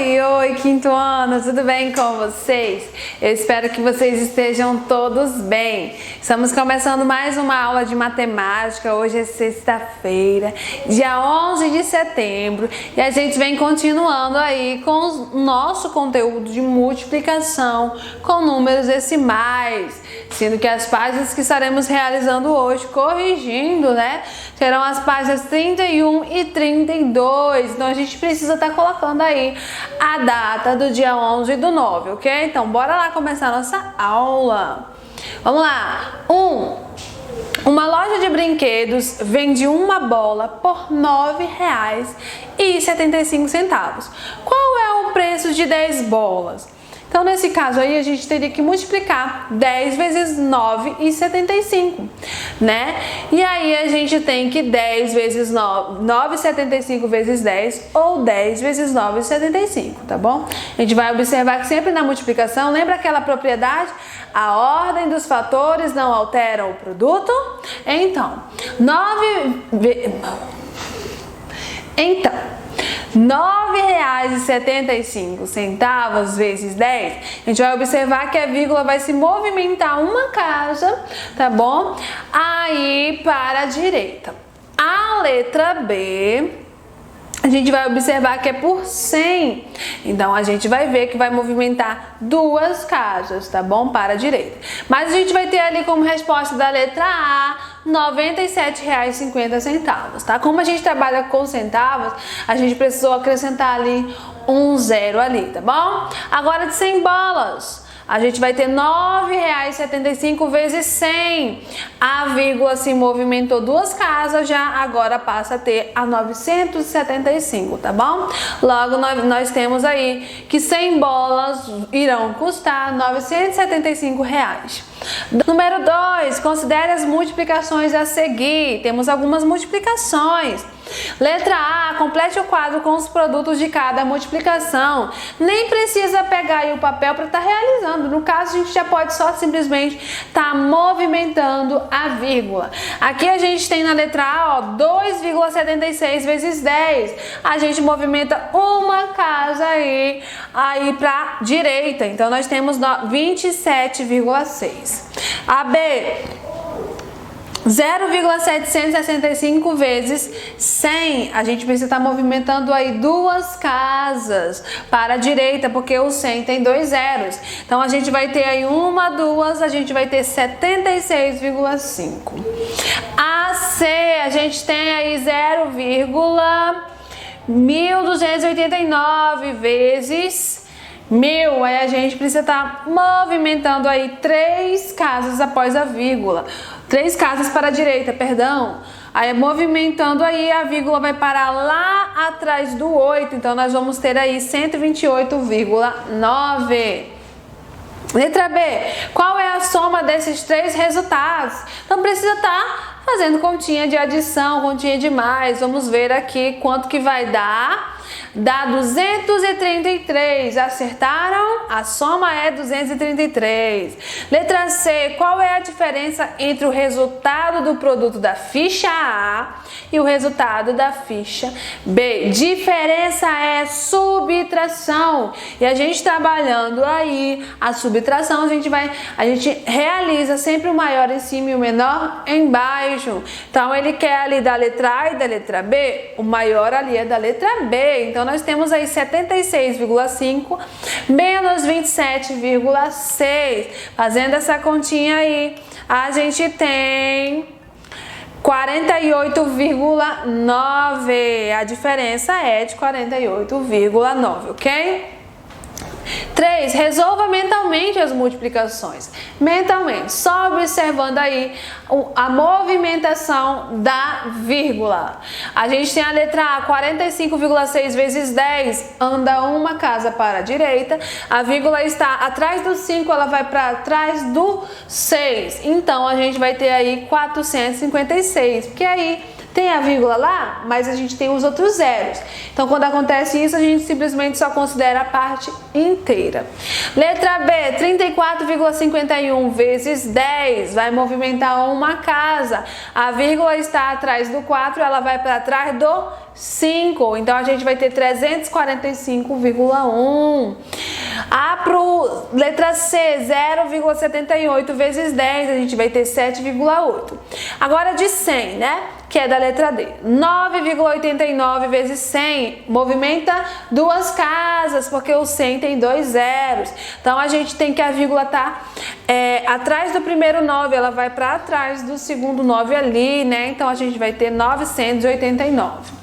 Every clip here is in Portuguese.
Oi, quinto ano, tudo bem com vocês? Eu espero que vocês estejam todos bem. Estamos começando mais uma aula de matemática. Hoje é sexta-feira, dia 11 de setembro, e a gente vem continuando aí com o nosso conteúdo de multiplicação com números decimais, sendo que as páginas que estaremos realizando hoje, corrigindo, né, serão as páginas 31 e 32. Então a gente precisa estar colocando aí a data do dia 11 do 9, ok? Então bora lá começar a nossa aula. Vamos lá. Uma loja de brinquedos vende uma bola por R$ 9,75. Qual é o preço de 10 bolas? Então, nesse caso aí, a gente teria que multiplicar 10 vezes 9,75, né? E aí, a gente tem que 10 vezes 9,75 vezes 10, ou 10 vezes 9,75, tá bom? A gente vai observar que sempre na multiplicação, lembra aquela propriedade? A ordem dos fatores não altera o produto? Então, R$ 9,75 vezes 10, a gente vai observar que a vírgula vai se movimentar uma casa, tá bom? Aí para a direita. A letra B, a gente vai observar que é por 100, então a gente vai ver que vai movimentar duas casas, tá bom? Para a direita. Mas a gente vai ter ali como resposta da letra A, R$ 97,50, tá? Como a gente trabalha com centavos, a gente precisou acrescentar ali um zero ali, tá bom? Agora de 100 bolas. A gente vai ter R$ 9,75 vezes 100. A vírgula se movimentou duas casas, já agora passa a ter a 975, tá bom? Logo, nós temos aí que 100 bolas irão custar R$ 975. Número 2, considere as multiplicações a seguir. Temos algumas multiplicações. Letra A, complete o quadro com os produtos de cada multiplicação. Nem precisa pegar aí o papel para estar realizando. No caso, a gente já pode só simplesmente estar movimentando a vírgula. Aqui a gente tem na letra A, ó, 2,76 vezes 10. A gente movimenta uma casa aí para direita. Então, nós temos 27,6. A B, 0,765 vezes 100, a gente precisa estar movimentando aí duas casas para a direita, porque o 100 tem dois zeros. Então, a gente vai ter aí uma, duas, a gente vai ter 76,5. A C, a gente tem aí 0,1289 vezes 1000, aí a gente precisa estar movimentando aí três casas após a vírgula. Três casas para a direita, perdão. Aí movimentando aí, a vírgula vai parar lá atrás do 8. Então, nós vamos ter aí 128,9. Letra B. Qual é a soma desses três resultados? Então, precisa estar fazendo continha de adição, continha de mais. Vamos ver aqui quanto que vai dar. Dá 233. Acertaram? A soma é 233. Letra C. Qual é a diferença entre o resultado do produto da ficha A e o resultado da ficha B? Diferença é subtração. E a gente trabalhando aí a subtração, a gente realiza sempre o maior em cima e o menor embaixo. Então, ele quer ali da letra A e da letra B, o maior ali é da letra B. Então, nós temos aí 76,5 menos 27,6. Fazendo essa continha aí, a gente tem 48,9. A diferença é de 48,9, ok? 3. Resolva mentalmente as multiplicações. Mentalmente, só observando aí a movimentação da vírgula. A gente tem a letra A, 45,6 vezes 10, anda uma casa para a direita. A vírgula está atrás do 5, ela vai para trás do 6. Então, a gente vai ter aí 456, porque aí Tem a vírgula lá, mas a gente tem os outros zeros. Então, quando acontece isso, a gente simplesmente só considera a parte inteira. Letra B, 34,51 vezes 10 vai movimentar uma casa. A vírgula está atrás do 4, ela vai para trás do 5. Então, a gente vai ter 345,1. Letra C, 0,78 vezes 10, a gente vai ter 7,8. Agora de 100, né? Que é da letra D. 9,89 vezes 100 movimenta duas casas, porque o 100 tem dois zeros. Então, a gente tem que a vírgula tá atrás do primeiro 9, ela vai para trás do segundo 9 ali, né? Então, a gente vai ter 989.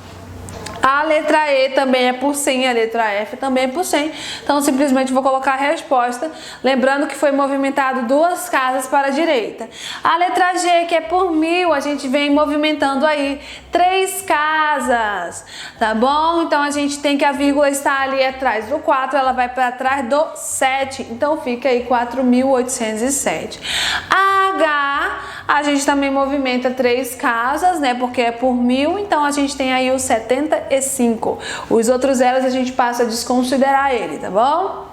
A letra E também é por 100, a letra F também é por 100. Então, simplesmente vou colocar a resposta, lembrando que foi movimentado duas casas para a direita. A letra G, que é por 1000, a gente vem movimentando aí 3 casas, tá bom? Então, a gente tem que a vírgula está ali atrás do 4, ela vai para trás do 7. Então, fica aí 4.807. A H, a gente também movimenta 3 casas, né? Porque é por 1000, então a gente tem aí o 75. Os outros zeros a gente passa a desconsiderar ele, tá bom?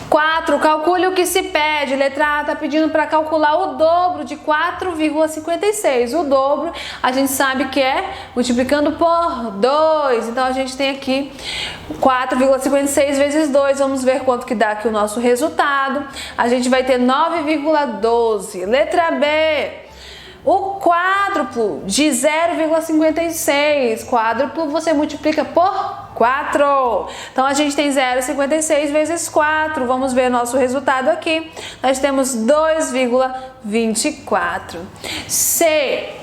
4. Calcule o que se pede. Letra A está pedindo para calcular o dobro de 4,56. O dobro a gente sabe que é multiplicando por 2. Então a gente tem aqui 4,56 vezes 2. Vamos ver quanto que dá aqui o nosso resultado. A gente vai ter 9,12. Letra B. O quádruplo de 0,56. Quádruplo você multiplica por 4. Então, a gente tem 0,56 vezes 4. Vamos ver nosso resultado aqui. Nós temos 2,24. C.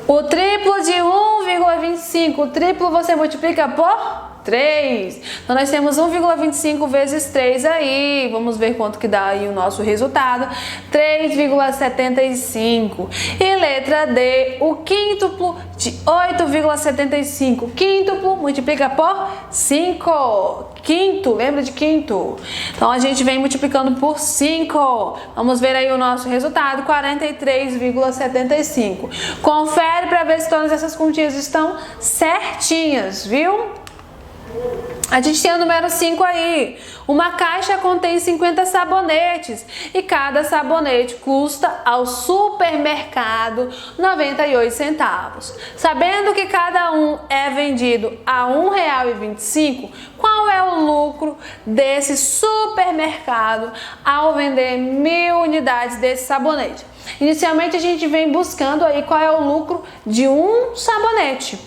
O triplo de 1,25. O triplo você multiplica por 3. Então, nós temos 1,25 vezes 3 aí. Vamos ver quanto que dá aí o nosso resultado. 3,75. E letra D, o quíntuplo de 8,75. Quíntuplo multiplica por 5. Quinto, lembra de quinto? Então, a gente vem multiplicando por 5. Vamos ver aí o nosso resultado, 43,75. Confere para ver se todas essas continhas estão certinhas, viu? A gente tem o número 5 aí. Uma caixa contém 50 sabonetes e cada sabonete custa ao supermercado 98 centavos. Sabendo que cada um é vendido a R$ 1,25, qual é o lucro desse supermercado ao vender 1000 unidades desse sabonete? Inicialmente a gente vem buscando aí qual é o lucro de um sabonete.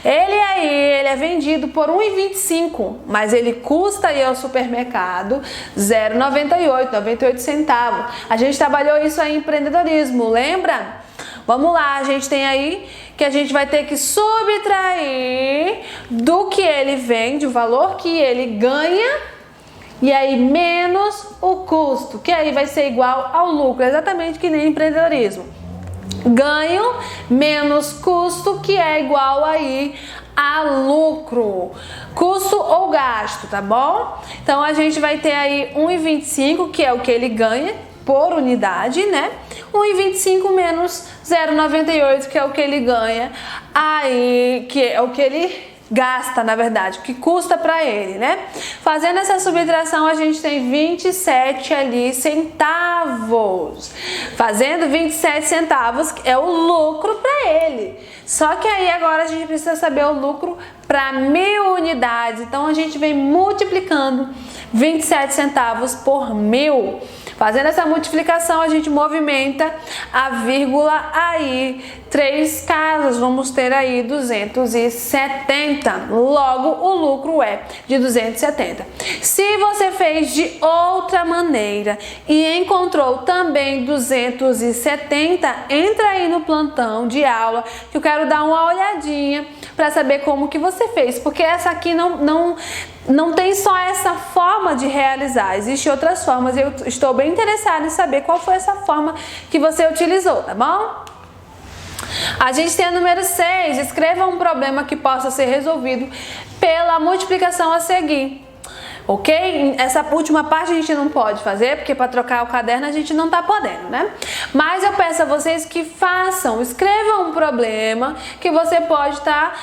Ele é vendido por R$ 1,25, mas ele custa aí ao supermercado 98 centavos. A gente trabalhou isso aí em empreendedorismo, lembra? Vamos lá, a gente tem aí que a gente vai ter que subtrair do que ele vende, o valor que ele ganha, e aí menos o custo, que aí vai ser igual ao lucro, exatamente que nem empreendedorismo. Ganho menos custo, que é igual aí a lucro. Custo ou gasto, tá bom? Então, a gente vai ter aí 1,25, que é o que ele ganha por unidade, né? 1,25 menos 0,98, que é o que ele ganha, aí, que é o que ele gasta, na verdade, o que custa para ele, né? Fazendo essa subtração, a gente tem 27 ali centavos. Fazendo 27 centavos é o lucro para ele. Só que aí agora a gente precisa saber o lucro para 1000 unidades. Então a gente vem multiplicando 27 centavos por 1000. Fazendo essa multiplicação, a gente movimenta a vírgula aí 3 casas, vamos ter aí 270. Logo, o lucro é de 270. Se você fez de outra maneira e encontrou também 270, entra aí no plantão de aula que eu quero dar uma olhadinha para saber como que você fez, porque essa aqui não tem só essa forma de realizar, existem outras formas e eu estou bem interessada em saber qual foi essa forma que você utilizou, tá bom? A gente tem o número 6, escreva um problema que possa ser resolvido pela multiplicação a seguir. ok? Essa última parte a gente não pode fazer, porque para trocar o caderno a gente não tá podendo, né? Mas eu peço a vocês que façam, escrevam um problema que você pode estar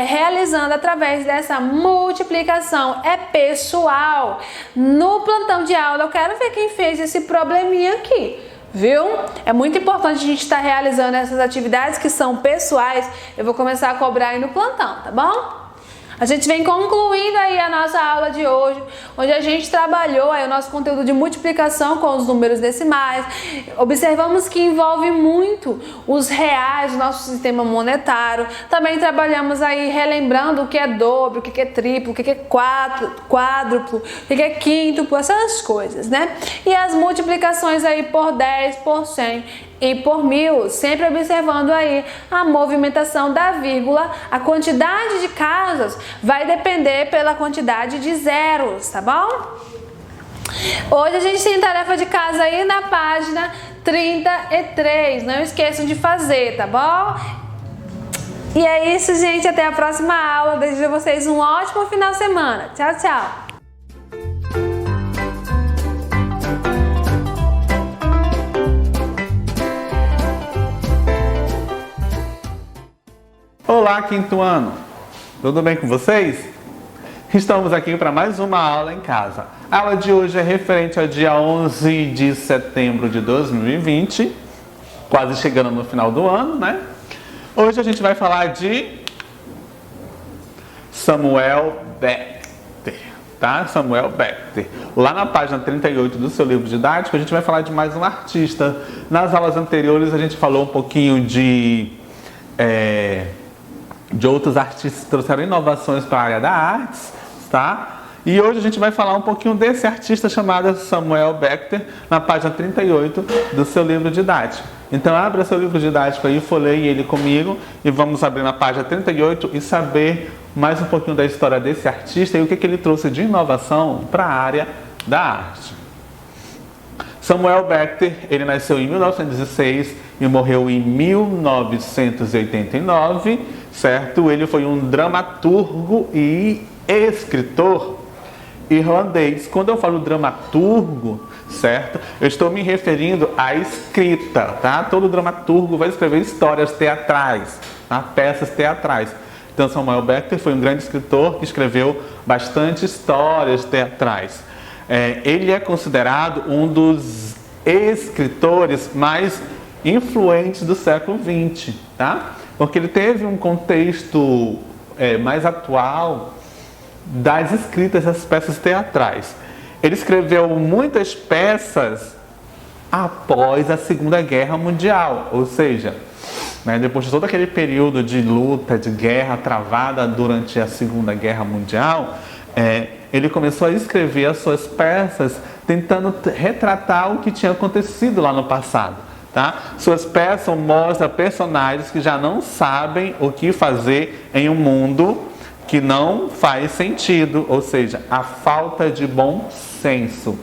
realizando através dessa multiplicação. É pessoal. No plantão de aula eu quero ver quem fez esse probleminha aqui. Viu? É muito importante a gente estar realizando essas atividades que são pessoais. Eu vou começar a cobrar aí no plantão, tá bom? A gente vem concluindo aí a nossa aula de hoje, onde a gente trabalhou aí o nosso conteúdo de multiplicação com os números decimais. Observamos que envolve muito os reais, o nosso sistema monetário. Também trabalhamos aí relembrando o que é dobro, o que é triplo, o que é quádruplo, o que é quíntuplo, essas coisas, né? E as multiplicações aí por 10, por 100 e por 1000, sempre observando aí a movimentação da vírgula. A quantidade de casas vai depender pela quantidade de zeros, tá bom? Hoje a gente tem tarefa de casa aí na página 33, não esqueçam de fazer, tá bom? E é isso, gente, até a próxima aula. Desejo a vocês um ótimo final de semana. Tchau, tchau! Olá, quinto ano! Tudo bem com vocês? Estamos aqui para mais uma aula em casa. A aula de hoje é referente ao dia 11 de setembro de 2020, quase chegando no final do ano, né? Hoje a gente vai falar de Samuel Beckett, tá? Samuel Beckett. Lá na página 38 do seu livro didático, a gente vai falar de mais um artista. Nas aulas anteriores a gente falou um pouquinho de outros artistas que trouxeram inovações para a área da artes, tá? E hoje a gente vai falar um pouquinho desse artista chamado Samuel Beckett, na página 38 do seu livro didático. Então abra seu livro didático aí, folheie ele comigo e vamos abrir na página 38 e saber mais um pouquinho da história desse artista e o que ele trouxe de inovação para a área da arte. Samuel Beckett, ele nasceu em 1906 e morreu em 1989, certo? Ele foi um dramaturgo e escritor irlandês. Quando eu falo dramaturgo, certo? Eu estou me referindo à escrita, tá? Todo dramaturgo vai escrever histórias teatrais, tá? Peças teatrais. Então Samuel Beckett foi um grande escritor que escreveu bastante histórias teatrais. Ele é considerado um dos escritores mais influentes do século XX, tá? Porque ele teve um contexto mais atual das escritas das peças teatrais. Ele escreveu muitas peças após a Segunda Guerra Mundial, ou seja, né, depois de todo aquele período de luta, de guerra travada durante a Segunda Guerra Mundial, ele começou a escrever as suas peças tentando retratar o que tinha acontecido lá no passado, tá? Suas peças mostram personagens que já não sabem o que fazer em um mundo que não faz sentido, ou seja, a falta de bom senso.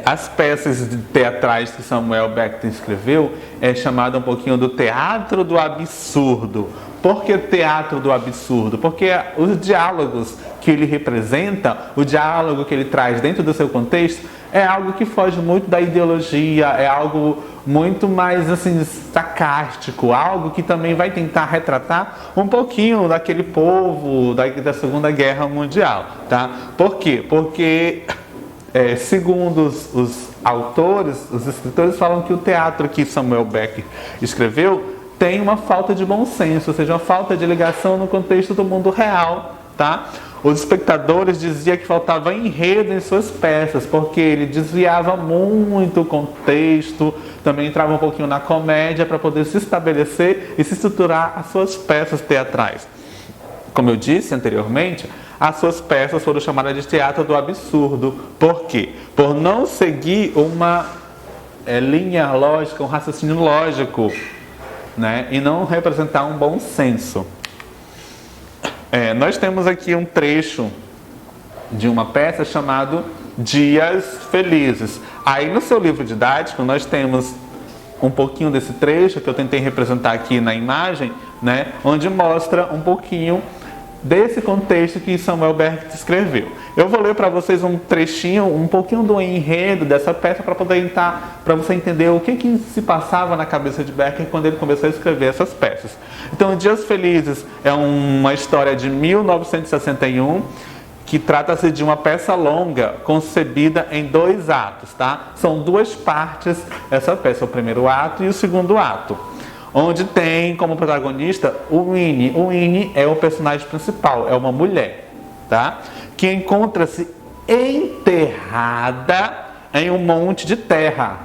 As peças teatrais que Samuel Beckett escreveu é chamada um pouquinho do teatro do absurdo. Por que teatro do absurdo? Porque os diálogos que ele representa, o diálogo que ele traz dentro do seu contexto, é algo que foge muito da ideologia, é algo muito mais assim sarcástico, algo que também vai tentar retratar um pouquinho daquele povo da Segunda Guerra Mundial, tá? Por quê? Porque segundo os autores, os escritores falam que o teatro que Samuel Beckett escreveu tem uma falta de bom senso, ou seja, uma falta de ligação no contexto do mundo real, tá? Os espectadores diziam que faltava enredo em suas peças, porque ele desviava muito o contexto, também entrava um pouquinho na comédia para poder se estabelecer e se estruturar as suas peças teatrais. Como eu disse anteriormente, as suas peças foram chamadas de teatro do absurdo. Por quê? Por não seguir uma linha lógica, um raciocínio lógico, né? E não representar um bom senso. Nós temos aqui um trecho de uma peça chamada Dias Felizes. Aí no seu livro didático nós temos um pouquinho desse trecho que eu tentei representar aqui na imagem, né? Onde mostra um pouquinho desse contexto que Samuel Beckett escreveu. Eu vou ler para vocês um trechinho, um pouquinho do enredo dessa peça para você entender o que se passava na cabeça de Becker quando ele começou a escrever essas peças. Então, Dias Felizes é uma história de 1961 que trata-se de uma peça longa concebida em 2 atos, tá? São 2 partes essa peça, o primeiro ato e o segundo ato, onde tem como protagonista o Winnie. O Winnie é o personagem principal, é uma mulher, tá? Que encontra-se enterrada em um monte de terra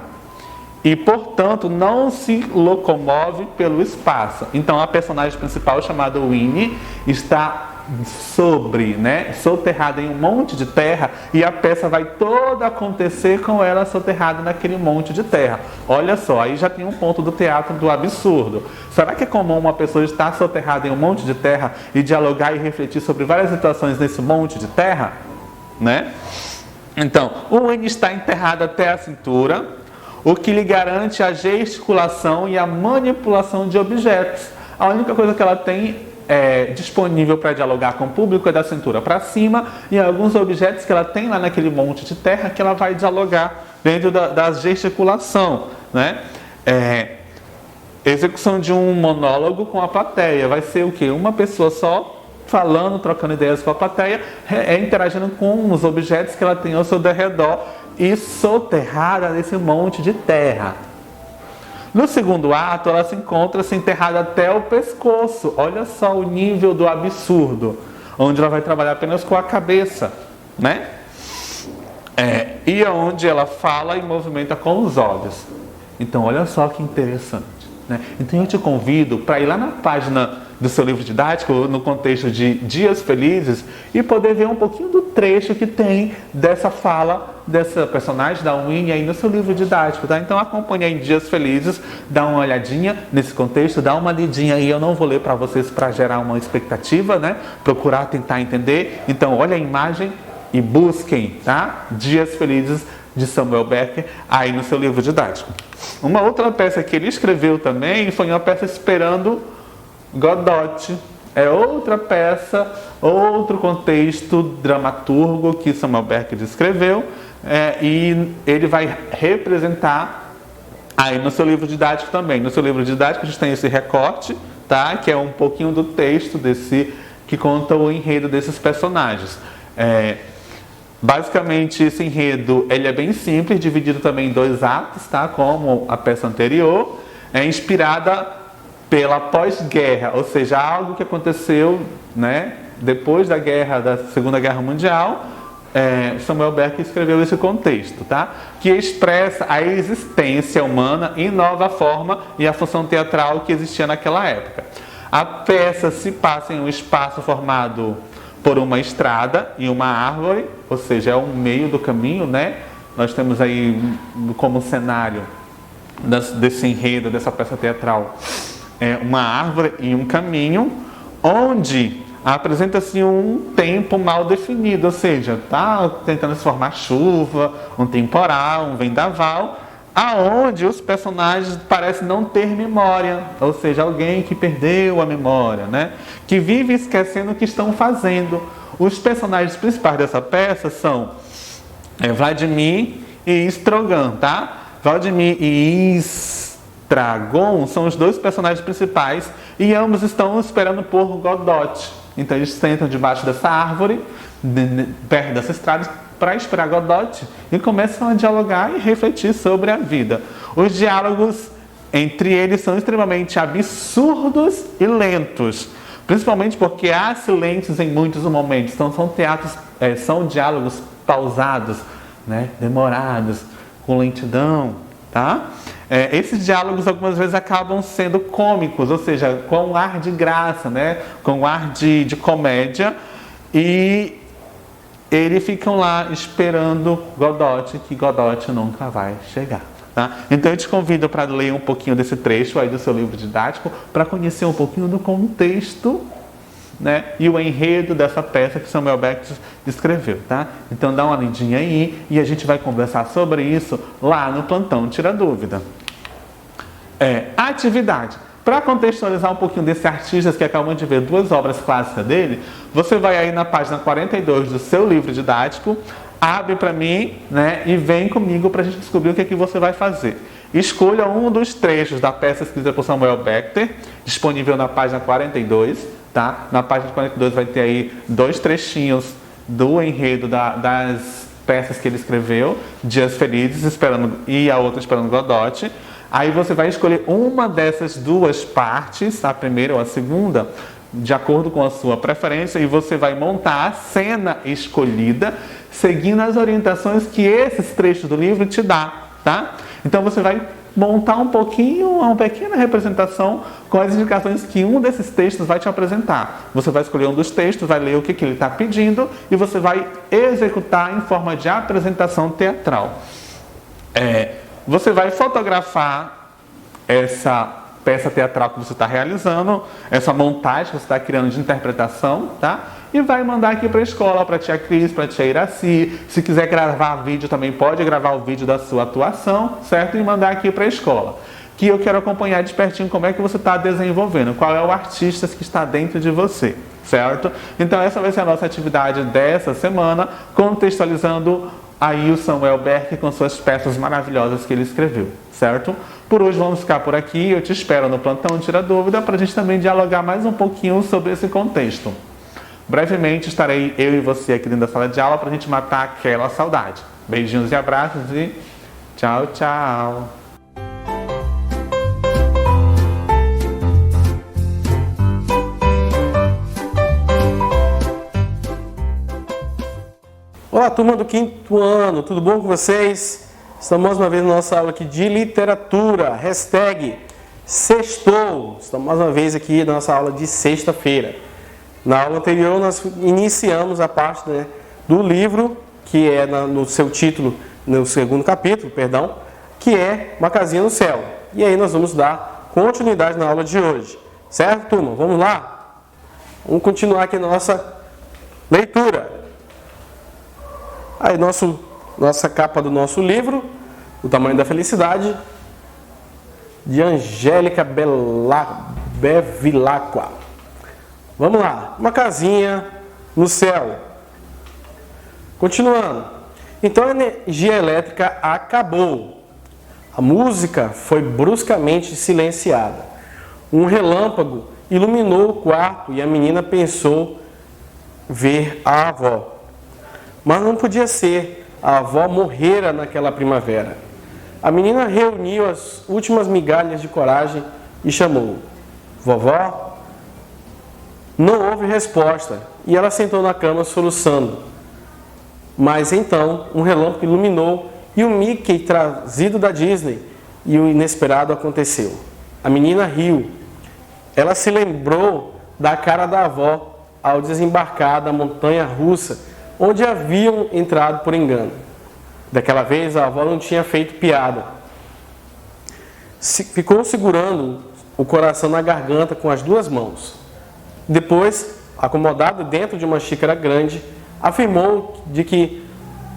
e, portanto, não se locomove pelo espaço. Então, a personagem principal, chamada Winnie, está soterrada em um monte de terra, e a peça vai toda acontecer com ela soterrada naquele monte de terra. Olha só, aí já tem um ponto do teatro do absurdo. Será que é comum uma pessoa estar soterrada em um monte de terra e dialogar e refletir sobre várias situações nesse monte de terra? Né? Então, o Winnie está enterrado até a cintura, o que lhe garante a gesticulação e a manipulação de objetos. A única coisa que ela tem disponível para dialogar com o público é da cintura para cima, e alguns objetos que ela tem lá naquele monte de terra que ela vai dialogar dentro da gesticulação, né? Execução de um monólogo com a plateia. Vai ser o quê? Uma pessoa só falando, trocando ideias com a plateia, interagindo com os objetos que ela tem ao seu derredor e soterrada nesse monte de terra. No segundo ato, ela se encontra enterrada até o pescoço. Olha só o nível do absurdo, onde ela vai trabalhar apenas com a cabeça, né? E onde ela fala e movimenta com os olhos. Então, olha só que interessante, né? Então, eu te convido para ir lá na página do seu livro didático, no contexto de Dias Felizes, e poder ver um pouquinho do trecho que tem dessa fala dessa personagem, da Winnie, aí no seu livro didático, tá? Então acompanhe aí Dias Felizes, dá uma olhadinha nesse contexto, dá uma lidinha aí. Eu não vou ler para vocês para gerar uma expectativa, né? Procurar tentar entender. Então olha a imagem e busquem, tá? Dias Felizes, de Samuel Becker, aí no seu livro didático. Uma outra peça que ele escreveu também foi uma peça Esperando Godot. É outra peça, outro contexto dramaturgo que Samuel Becker escreveu, e ele vai representar aí no seu livro didático também. No seu livro didático a gente tem esse recorte, tá? Que é um pouquinho do texto que conta o enredo desses personagens. Basicamente esse enredo ele é bem simples, dividido também em 2 atos, tá? Como a peça anterior, é inspirada pela pós-guerra, ou seja, algo que aconteceu, né, depois da Segunda Guerra Mundial. Samuel Becker escreveu esse contexto, tá? Que expressa a existência humana em nova forma e a função teatral que existia naquela época. A peça se passa em um espaço formado por uma estrada e uma árvore, ou seja, é um meio do caminho, né? Nós temos aí como cenário desse enredo, dessa peça teatral, uma árvore e um caminho, onde apresenta-se um tempo mal definido, ou seja, está tentando se formar chuva, um temporal, um vendaval, aonde os personagens parecem não ter memória, ou seja, alguém que perdeu a memória, né? Que vive esquecendo o que estão fazendo. Os personagens principais dessa peça são Vladimir e Strogan, tá? Vladimir e Estragon são os 2 personagens principais, e ambos estão esperando por Godot. Então eles sentam debaixo dessa árvore, perto dessa estrada, para esperar Godot, e começam a dialogar e refletir sobre a vida. Os diálogos entre eles são extremamente absurdos e lentos, principalmente porque há silêncios em muitos momentos. Então são diálogos pausados, né? Demorados, com lentidão, tá? Esses diálogos algumas vezes acabam sendo cômicos, ou seja, com um ar de graça, né? Com um ar de comédia, e eles ficam lá esperando Godot, que Godot nunca vai chegar, tá? Então eu te convido para ler um pouquinho desse trecho aí do seu livro didático, para conhecer um pouquinho do contexto, né? E o enredo dessa peça que Samuel Becker escreveu, tá? Então dá uma lidinha aí, e a gente vai conversar sobre isso lá no Plantão Tira Dúvida. Atividade. Para contextualizar um pouquinho desse artista que acabamos de ver 2 obras clássicas dele, você vai aí na página 42 do seu livro didático, abre para mim, né, e vem comigo para a gente descobrir o que é que você vai fazer. Escolha um dos trechos da peça escrita por Samuel Beckett, disponível na página 42, tá? Na página 42 vai ter aí 2 trechinhos do enredo das peças que ele escreveu, Dias Felizes e a outra Esperando Godot. Aí você vai escolher uma dessas 2 partes, a primeira ou a segunda, de acordo com a sua preferência, e você vai montar a cena escolhida, seguindo as orientações que esses trechos do livro te dá, tá? Então você vai montar um pouquinho, uma pequena representação com as indicações que um desses textos vai te apresentar. Você vai escolher um dos textos, vai ler o que ele está pedindo e você vai executar em forma de apresentação teatral. Você vai fotografar essa peça teatral que você está realizando, essa montagem que você está criando de interpretação, tá? E vai mandar aqui para a escola, para a tia Cris, para a tia Iraci. Se quiser gravar vídeo, também pode gravar o vídeo da sua atuação, certo? E mandar aqui para a escola. Que eu quero acompanhar de pertinho como é que você está desenvolvendo, qual é o artista que está dentro de você, certo? Então essa vai ser a nossa atividade dessa semana, contextualizando aí o Samuel Beckett com suas peças maravilhosas que ele escreveu, certo? Por hoje vamos ficar por aqui, eu te espero no Plantão Tira Dúvida para a gente também dialogar mais um pouquinho sobre esse contexto. Brevemente estarei eu e você aqui dentro da sala de aula para a gente matar aquela saudade. Beijinhos e abraços e tchau, tchau! Olá, turma do 5º ano, tudo bom com vocês? Estamos mais uma vez na nossa aula aqui de literatura, hashtag sextou. Estamos mais uma vez aqui na nossa aula de sexta-feira. Na aula anterior nós iniciamos a parte, né, do livro, que é no seu título, no 2º capítulo, perdão, que é Uma Casinha no Céu. E aí nós vamos dar continuidade na aula de hoje. Certo, turma? Vamos lá? Vamos continuar aqui na nossa leitura. Aí nossa capa do nosso livro, O Tamanho da Felicidade, de Angélica Bevilacqua. Vamos lá, Uma Casinha no Céu. Continuando. Então a energia elétrica acabou. A música foi bruscamente silenciada. Um relâmpago iluminou o quarto e a menina pensou ver a avó. Mas não podia ser, a avó morrera naquela primavera. A menina reuniu as últimas migalhas de coragem e chamou: vovó? Não houve resposta e ela sentou na cama soluçando. Mas então um relâmpago iluminou e o Mickey trazido da Disney e o inesperado aconteceu. A menina riu. Ela se lembrou da cara da avó ao desembarcar da montanha-russa onde haviam entrado por engano. Daquela vez a avó não tinha feito piada. Ficou segurando o coração na garganta com as 2 mãos. Depois, acomodado dentro de uma xícara grande, afirmou de que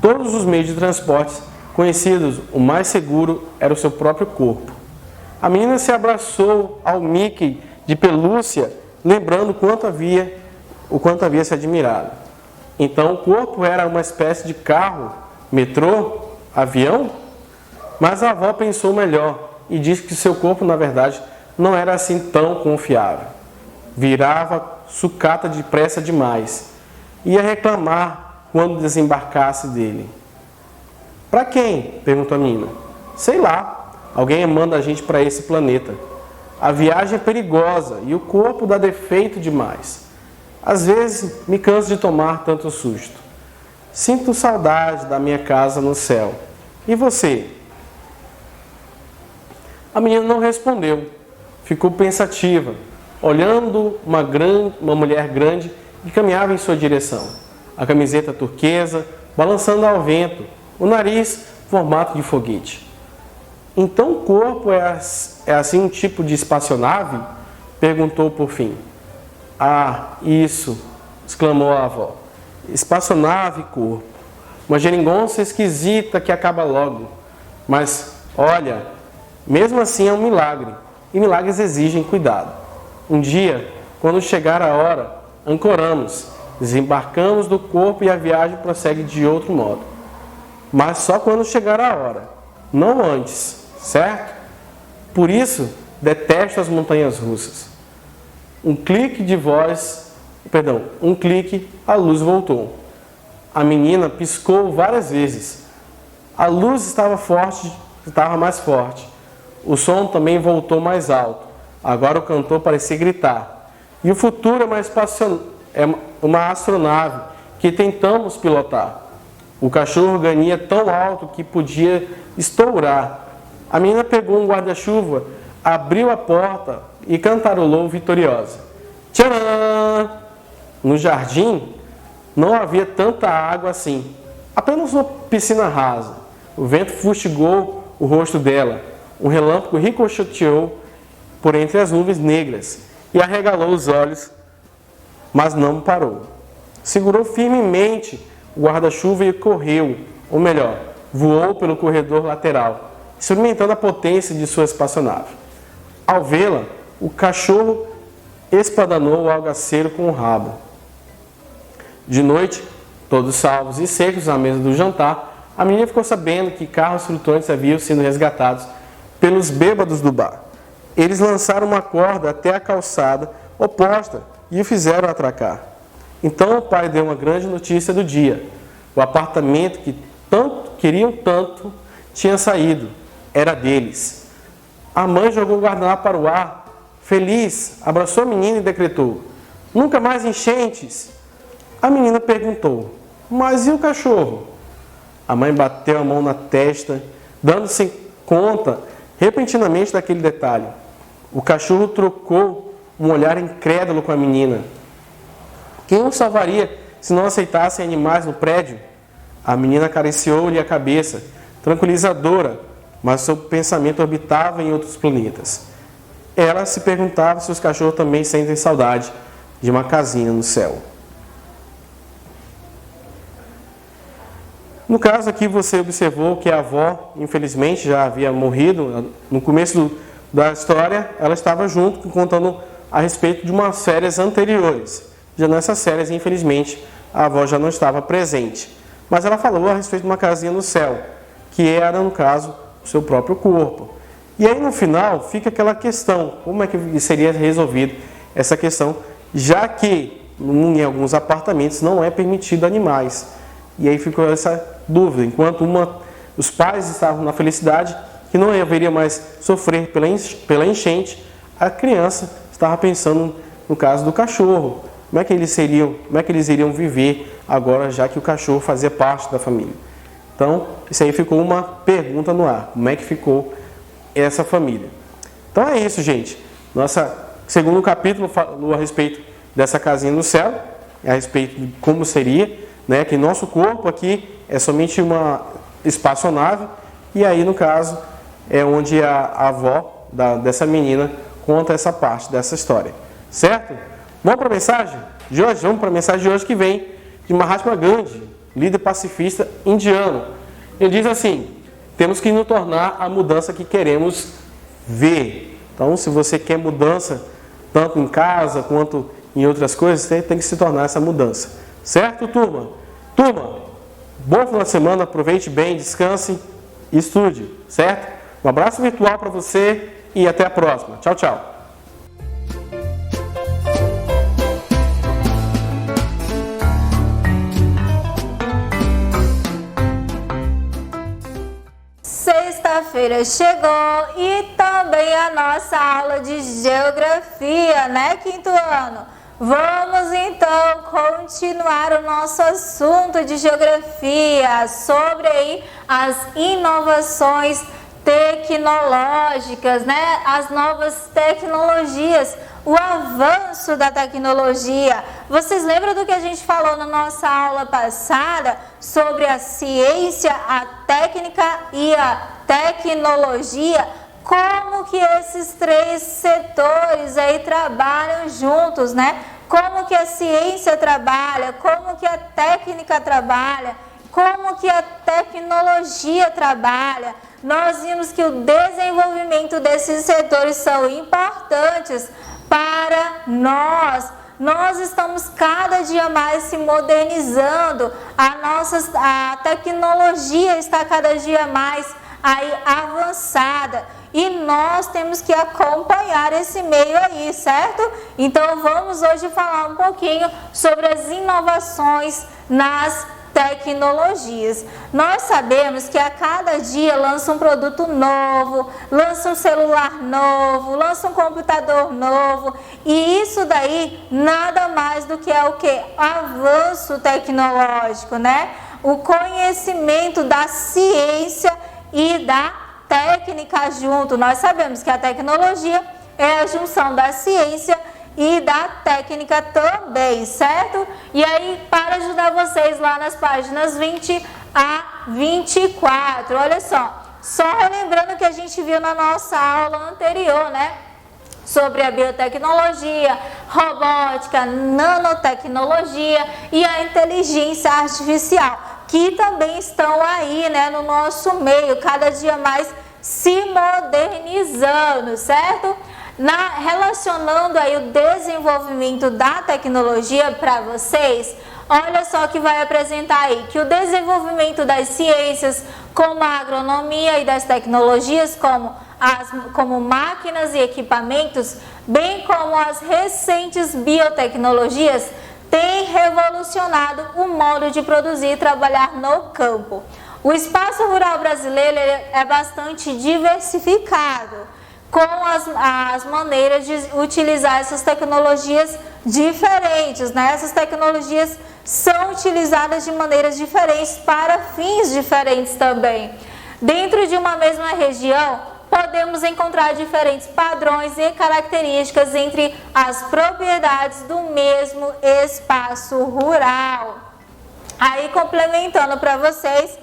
todos os meios de transporte conhecidos, o mais seguro era o seu próprio corpo. A menina se abraçou ao Mickey de pelúcia, lembrando o quanto havia se admirado. Então o corpo era uma espécie de carro, metrô, avião? Mas a avó pensou melhor e disse que seu corpo, na verdade, não era assim tão confiável. Virava sucata depressa demais. Ia reclamar quando desembarcasse dele. Para quem? Perguntou a menina. Sei lá, alguém manda a gente para esse planeta. A viagem é perigosa e o corpo dá defeito demais. Às vezes me canso de tomar tanto susto. Sinto saudade da minha casa no céu. E você? A menina não respondeu. Ficou pensativa, olhando uma mulher grande que caminhava em sua direção. A camiseta turquesa, balançando ao vento, o nariz formato de foguete. Então o corpo é assim um tipo de espaçonave? Perguntou por fim. Ah, isso, exclamou a avó. Espaçonave, corpo. Uma geringonça esquisita que acaba logo. Mas, olha, mesmo assim é um milagre. e milagres exigem cuidado. Um dia, quando chegar a hora, ancoramos, desembarcamos do corpo e a viagem prossegue de outro modo. Mas só quando chegar a hora, não antes, certo? Por isso, detesto as montanhas russas. Um clique, a luz voltou. A menina piscou várias vezes. A luz estava mais forte. O som também voltou mais alto. Agora o cantor parecia gritar. E o futuro é uma astronave que tentamos pilotar. O cachorro ganha tão alto que podia estourar. A menina pegou um guarda-chuva, abriu a porta e cantarolou vitoriosa. Tcharam! No jardim não havia tanta água assim, apenas uma piscina rasa. O vento fustigou o rosto dela, um relâmpago ricocheteou por entre as nuvens negras e arregalou os olhos, mas não parou. Segurou firmemente o guarda-chuva e correu, ou melhor, voou pelo corredor lateral, experimentando a potência de sua espaçonave. Ao vê-la, o cachorro espadanou o algaceiro com o rabo. De noite, todos salvos e secos à mesa do jantar, a menina ficou sabendo que carros flutuantes haviam sido resgatados pelos bêbados do bar. Eles lançaram uma corda até a calçada oposta e o fizeram atracar. Então o pai deu uma grande notícia do dia. O apartamento que queriam tanto tinha saído. Era deles. A mãe jogou o guardanapo para o ar. Feliz, abraçou a menina e decretou: nunca mais enchentes. A menina perguntou: mas e o cachorro? A mãe bateu a mão na testa, dando-se conta repentinamente daquele detalhe. O cachorro trocou um olhar incrédulo com a menina. Quem o salvaria se não aceitassem animais no prédio? A menina acariciou-lhe a cabeça, tranquilizadora, mas seu pensamento orbitava em outros planetas. Ela se perguntava se os cachorros também sentem saudade de uma casinha no céu. No caso aqui você observou que a avó, infelizmente, já havia morrido. No começo da história, ela estava junto, contando a respeito de umas férias anteriores. Já nessas férias, infelizmente, a avó já não estava presente. Mas ela falou a respeito de uma casinha no céu, que era, no caso, o seu próprio corpo. E aí, no final, fica aquela questão, como é que seria resolvido essa questão, já que em alguns apartamentos não é permitido animais. E aí ficou essa dúvida, enquanto os pais estavam na felicidade, que não haveria mais sofrer pela enchente, a criança estava pensando no caso do cachorro. Como é que eles iriam viver agora, já que o cachorro fazia parte da família? Então, isso aí ficou uma pergunta no ar. Como é que ficou essa família? Então é isso, gente. Nosso segundo capítulo falou a respeito dessa casinha no céu, a respeito de como seria, né, que nosso corpo aqui é somente uma espaçonave, e aí, no caso, é onde a avó dessa menina conta essa parte dessa história. Certo? Vamos para a mensagem de hoje? Vamos para a mensagem de hoje, que vem de Mahatma Gandhi, líder pacifista indiano. Ele diz assim: temos que nos tornar a mudança que queremos ver. Então, se você quer mudança, tanto em casa quanto em outras coisas, você tem que se tornar essa mudança. Certo, turma? Turma, bom final de semana, aproveite bem, descanse e estude, certo? Um abraço virtual para você e até a próxima. Tchau, tchau. Sexta-feira chegou e também a nossa aula de geografia, né, quinto ano? Vamos então continuar o nosso assunto de geografia sobre aí as inovações tecnológicas, né? As novas tecnologias, o avanço da tecnologia. Vocês lembram do que a gente falou na nossa aula passada sobre a ciência, a técnica e a tecnologia? Como que esses três setores aí trabalham juntos, né? Como que a ciência trabalha, como que a técnica trabalha, como que a tecnologia trabalha. nós vimos que o desenvolvimento desses setores são importantes para nós. Nós estamos cada dia mais se modernizando, a tecnologia está cada dia mais aí avançada e nós temos que acompanhar esse meio aí, certo? Então vamos hoje falar um pouquinho sobre as inovações nas tecnologias. Nós sabemos que a cada dia lança um produto novo, lança um celular novo, lança um computador novo, e isso daí nada mais do que é o que? Avanço tecnológico, né? O conhecimento da ciência e da técnica junto. Nós sabemos que a tecnologia é a junção da ciência e da técnica também, certo? E aí, para ajudar vocês lá nas páginas 20 a 24, olha só relembrando o que a gente viu na nossa aula anterior, né? Sobre a biotecnologia, robótica, nanotecnologia e a inteligência artificial, que também estão aí, né, no nosso meio, cada dia mais se modernizando, certo? Relacionando aí o desenvolvimento da tecnologia para vocês, olha só que vai apresentar aí, que o desenvolvimento das ciências, como a agronomia e das tecnologias, como máquinas e equipamentos, bem como as recentes biotecnologias, tem revolucionado o modo de produzir e trabalhar no campo. O espaço rural brasileiro é bastante diversificado, com as maneiras de utilizar essas tecnologias diferentes, né? Essas tecnologias são utilizadas de maneiras diferentes para fins diferentes também. Dentro de uma mesma região, podemos encontrar diferentes padrões e características entre as propriedades do mesmo espaço rural. Aí, complementando para vocês,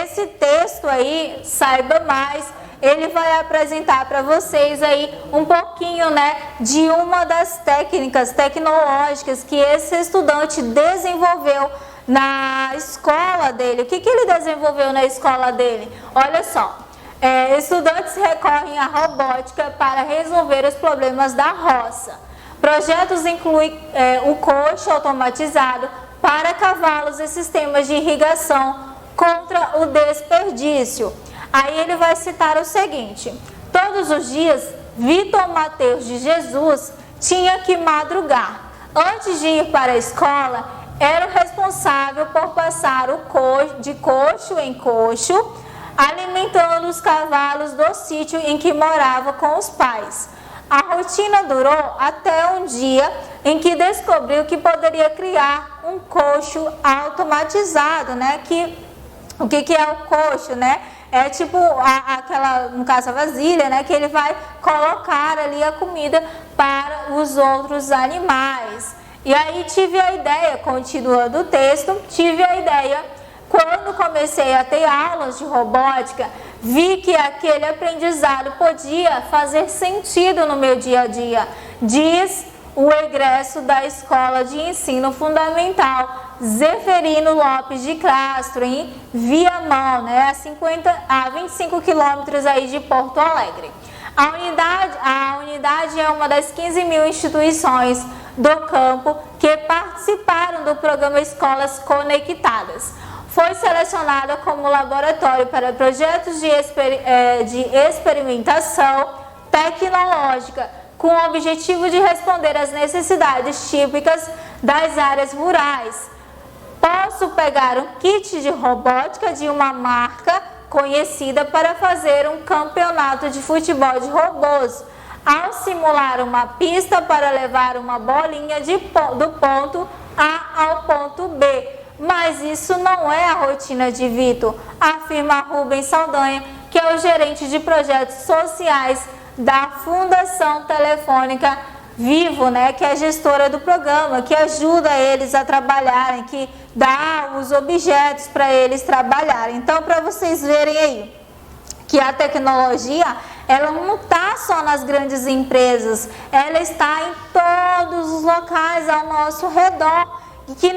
esse texto aí, Saiba Mais, ele vai apresentar para vocês aí um pouquinho, né, de uma das técnicas tecnológicas que esse estudante desenvolveu na escola dele. O que ele desenvolveu na escola dele? Olha só, estudantes recorrem à robótica para resolver os problemas da roça. Projetos incluem o coxo automatizado para cavalos e sistemas de irrigação contra o desperdício. Aí ele vai citar o seguinte: todos os dias, Vitor Mateus de Jesus tinha que madrugar. Antes de ir para a escola, era o responsável por passar de coxo em coxo, alimentando os cavalos do sítio em que morava com os pais. A rotina durou até um dia em que descobriu que poderia criar um coxo automatizado, né? O que é o coxo, né? É tipo aquela, no caso a vasilha, né? Que ele vai colocar ali a comida para os outros animais. E aí tive a ideia, continuando o texto, quando comecei a ter aulas de robótica, vi que aquele aprendizado podia fazer sentido no meu dia a dia, diz o egresso da Escola de Ensino Fundamental Zeferino Lopes de Castro, em Viamão, né, a 25 quilômetros aí de Porto Alegre. A unidade é uma das 15 mil instituições do campo que participaram do programa Escolas Conectadas. Foi selecionada como laboratório para projetos de experimentação tecnológica, com o objetivo de responder às necessidades típicas das áreas rurais. Posso pegar um kit de robótica de uma marca conhecida para fazer um campeonato de futebol de robôs, ao simular uma pista para levar uma bolinha do ponto A ao ponto B. Mas isso não é a rotina de Vitor, afirma Rubens Saldanha, que é o gerente de projetos sociais da Fundação Telefônica Vivo, né, que é a gestora do programa, que ajuda eles a trabalharem, que dá os objetos para eles trabalharem. Então, para vocês verem aí, que a tecnologia, ela não está só nas grandes empresas, ela está em todos os locais ao nosso redor, e que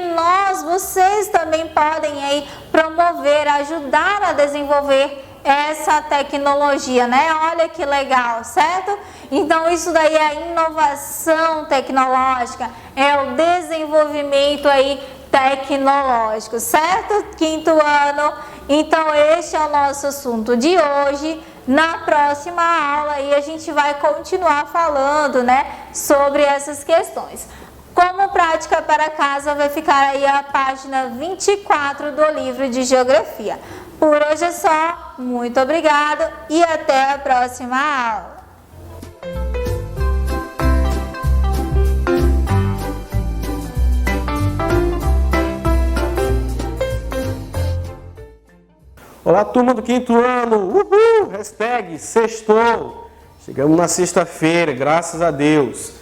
vocês também podem aí promover, ajudar a desenvolver essa tecnologia, né? Olha que legal, certo? Então isso daí é a inovação tecnológica, é o desenvolvimento aí tecnológico, certo? Quinto ano. Então este é o nosso assunto de hoje. Na próxima aula aí a gente vai continuar falando, né, sobre essas questões. Como prática para casa vai ficar aí a página 24 do livro de Geografia. Por hoje é só, muito obrigada e até a próxima aula. Olá, turma do quinto ano! Uhul! Hashtag sextou! Chegamos na sexta-feira, graças a Deus.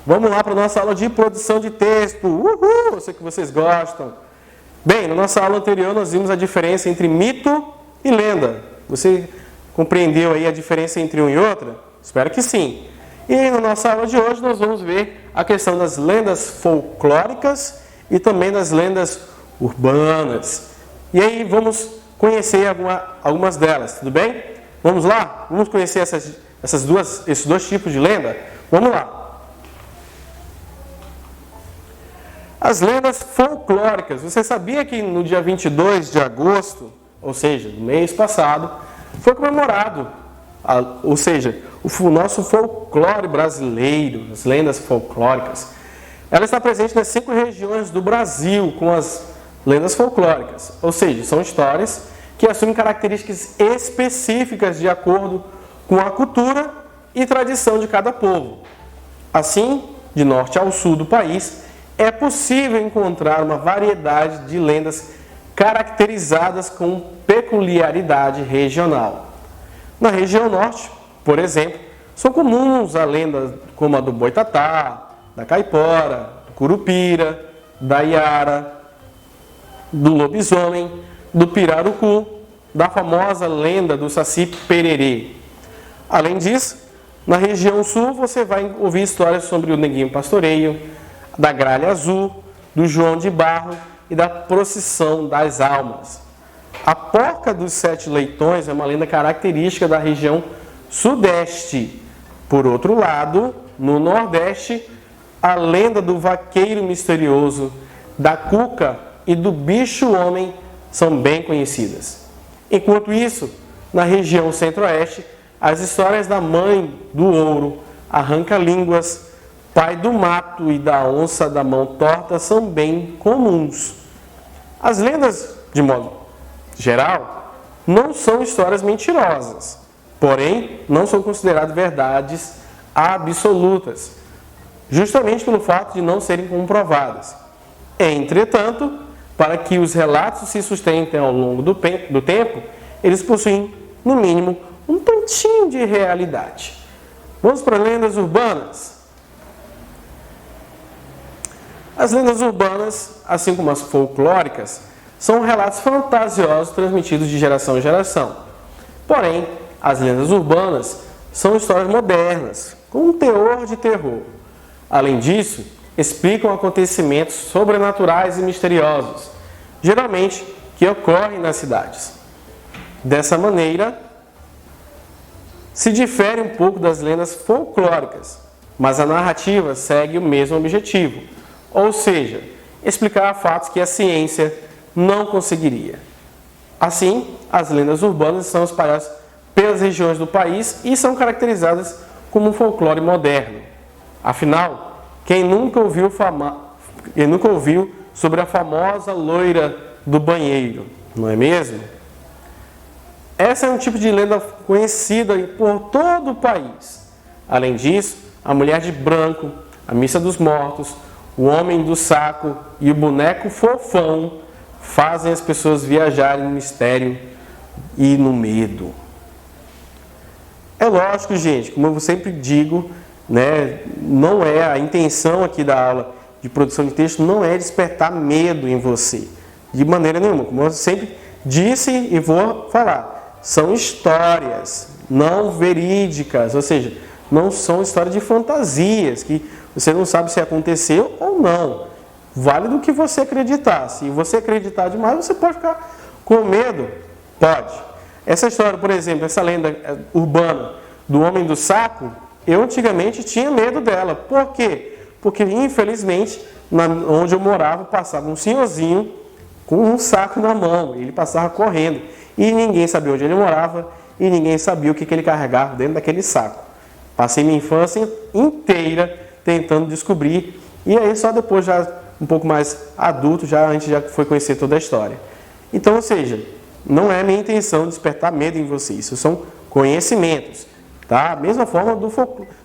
Vamos lá para a nossa aula de produção de texto. Uhul! Eu sei que vocês gostam. Bem, na nossa aula anterior nós vimos a diferença entre mito e lenda. Você compreendeu aí a diferença entre um e outra? Espero que sim. E na nossa aula de hoje nós vamos ver a questão das lendas folclóricas e também das lendas urbanas. E aí vamos conhecer algumas delas, tudo bem? Vamos lá? Vamos conhecer esses dois tipos de lenda? Vamos lá! As lendas folclóricas. Você sabia que no dia 22 de agosto, ou seja, no mês passado, foi comemorado, o nosso folclore brasileiro, as lendas folclóricas. Ela está presente nas 5 regiões do Brasil com as lendas folclóricas, ou seja, são histórias que assumem características específicas de acordo com a cultura e tradição de cada povo. Assim, de norte ao sul do país, é possível encontrar uma variedade de lendas caracterizadas com peculiaridade regional. Na região norte, por exemplo, são comuns a lendas como a do boitatá, da caipora, do curupira, da iara, do lobisomem, do pirarucu, da famosa lenda do saci pererê. Além disso, na região sul você vai ouvir histórias sobre o neguinho pastoreio, da gralha azul, do João de Barro e da procissão das almas. A porca dos 7 leitões é uma lenda característica da região sudeste. Por outro lado, no nordeste, a lenda do vaqueiro misterioso, da cuca e do bicho-homem são bem conhecidas. Enquanto isso, na região centro-oeste, as histórias da mãe do ouro, arranca-línguas, pai do mato e da onça da mão torta são bem comuns. As lendas, de modo geral, não são histórias mentirosas, porém não são consideradas verdades absolutas, justamente pelo fato de não serem comprovadas. Entretanto, para que os relatos se sustentem ao longo do tempo, eles possuem, no mínimo, um tantinho de realidade. Vamos para lendas urbanas. As lendas urbanas, assim como as folclóricas, são relatos fantasiosos transmitidos de geração em geração. Porém, as lendas urbanas são histórias modernas, com um teor de terror. Além disso, explicam acontecimentos sobrenaturais e misteriosos, geralmente que ocorrem nas cidades. Dessa maneira, se difere um pouco das lendas folclóricas, mas a narrativa segue o mesmo objetivo, ou seja, explicar fatos que a ciência não conseguiria. Assim, as lendas urbanas são espalhadas pelas regiões do país e são caracterizadas como um folclore moderno. Afinal, quem nunca ouviu sobre a famosa loira do banheiro, não é mesmo? Essa é um tipo de lenda conhecida por todo o país. Além disso, a mulher de branco, a missa dos mortos, o homem do saco e o boneco fofão fazem as pessoas viajarem no mistério e no medo. É lógico, gente, como eu sempre digo, né, não é a intenção aqui da aula de produção de texto, não é despertar medo em você, de maneira nenhuma. Como eu sempre disse e vou falar, são histórias não verídicas, ou seja, não são histórias de fantasias, que você não sabe se aconteceu ou não. Vale do que você acreditar. Se você acreditar demais, você pode ficar com medo. Pode. Essa história, por exemplo, essa lenda urbana do homem do saco, eu antigamente tinha medo dela. Por quê? Porque, infelizmente, onde eu morava, passava um senhorzinho com um saco na mão. Ele passava correndo. E ninguém sabia onde ele morava e ninguém sabia o que ele carregava dentro daquele saco. Passei minha infância inteira tentando descobrir. E aí, só depois, já um pouco mais adulto, a gente já foi conhecer toda a história. Então, ou seja, não é minha intenção despertar medo em você. Isso são conhecimentos. Tá? Mesma forma do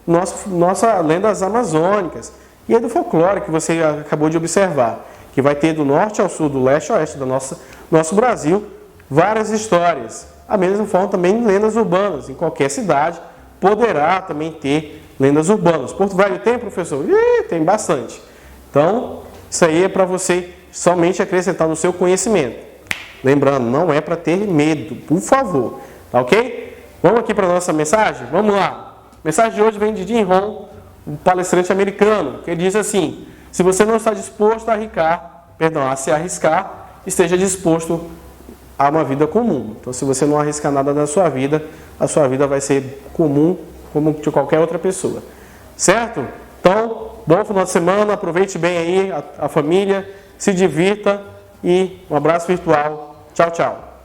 nossa lendas amazônicas e do folclore que você acabou de observar, que vai ter do norte ao sul, do leste ao oeste do nosso Brasil, várias histórias. A mesma forma também lendas urbanas, em qualquer cidade poderá também ter lendas urbanas. Porto Velho tem, professor? Tem bastante. Então, isso aí é para você somente acrescentar no seu conhecimento. Lembrando, não é para ter medo, por favor. Tá ok? Vamos aqui para a nossa mensagem? Vamos lá. A mensagem de hoje vem de Jim Rohn, um palestrante americano, que diz assim: se você não está disposto a se arriscar, esteja disposto a uma vida comum. Então, se você não arriscar nada na sua vida, a sua vida vai ser comum, como de qualquer outra pessoa. Certo? Então, bom final de semana, aproveite bem aí a família, se divirta e um abraço virtual. Tchau, tchau.